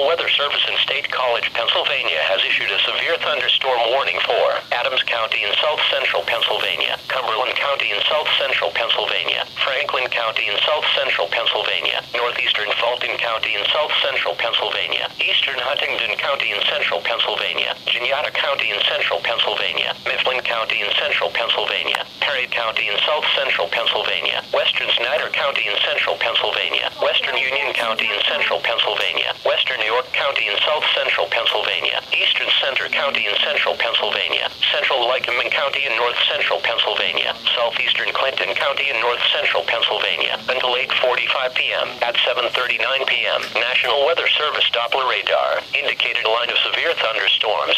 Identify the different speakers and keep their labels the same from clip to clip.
Speaker 1: National Weather Service in State College, Pennsylvania has issued a severe thunderstorm warning for Adams County in south central Pennsylvania, Cumberland County in south central Pennsylvania, Franklin County in south central Pennsylvania, northeastern Fulton County in south central Pennsylvania, eastern Huntingdon County in central Pennsylvania, Juniata County in central Pennsylvania, Mifflin County in central Pennsylvania, Perry County in south central Pennsylvania, western Snyder County in central Pennsylvania, western Union County in central Pennsylvania, western York County in south central Pennsylvania, eastern Center County in central Pennsylvania, central Lycoming County in north central Pennsylvania, southeastern Clinton County in north central Pennsylvania, until 8:45 p.m. At 7:39 p.m., National Weather Service Doppler radar indicated a line of severe thunderstorms.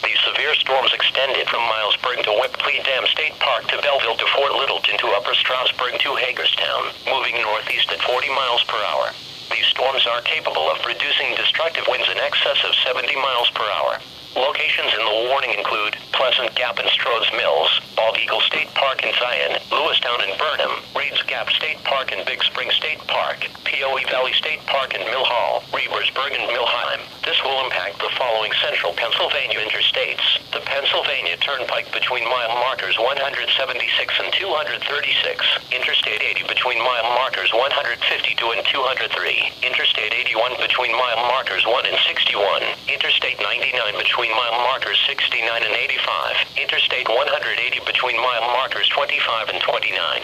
Speaker 1: These severe storms extended from Milesburg to Whippley Dam State Park to Belleville to Fort Littleton to Upper Strasburg to Hagerstown, moving northeast at 40 miles per hour. These storms are capable of producing destructive winds in excess of 70 miles per hour. Locations in the warning include Pleasant Gap and Stroh's Mills, Bald Eagle State Park in Zion, Lewistown and Burnham, Reeds Gap State Park and Big Spring State Park, Poe Valley State Park and Mill Hall, Rebersburg and Millheim. This will impact the following central Pennsylvania interstates: the Pennsylvania Turnpike between mile markers 176 and 236, Interstate 80 between mile markers 152 and 203, Interstate 81 between mile markers 1 and 61, Interstate 99 between mile markers 69 and 85, Interstate 180 between mile markers 25 and 29.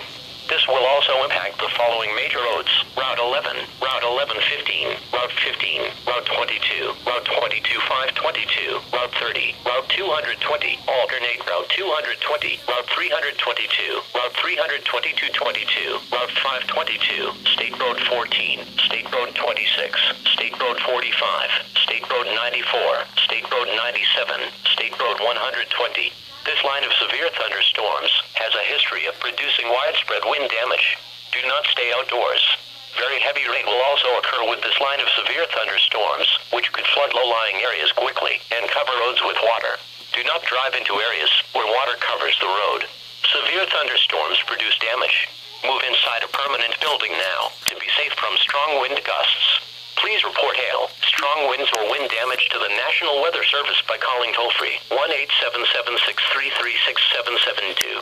Speaker 1: This will also impact the following major roads: Route 11, Route 1115, Route 15, Route 22, Route 22-522, Route 30, Route 220, alternate Route 220, Route 322, Route 322-22, Route 522, State Road 14, State Road 26, State Road 45, State Road 94, State Road 97, State Road 120. This line of severe thunderstorms has a history of producing widespread wind damage. Do not stay outdoors. Very heavy rain will also occur with this line of severe thunderstorms, which could flood low-lying areas quickly and cover roads with water. Do not drive into areas where water covers the road. Severe thunderstorms produce damage. Move inside a permanent building now to be safe from strong wind gusts. Please report hail, strong winds or wind damage to the National Weather Service by calling toll-free 1-877-633-6772.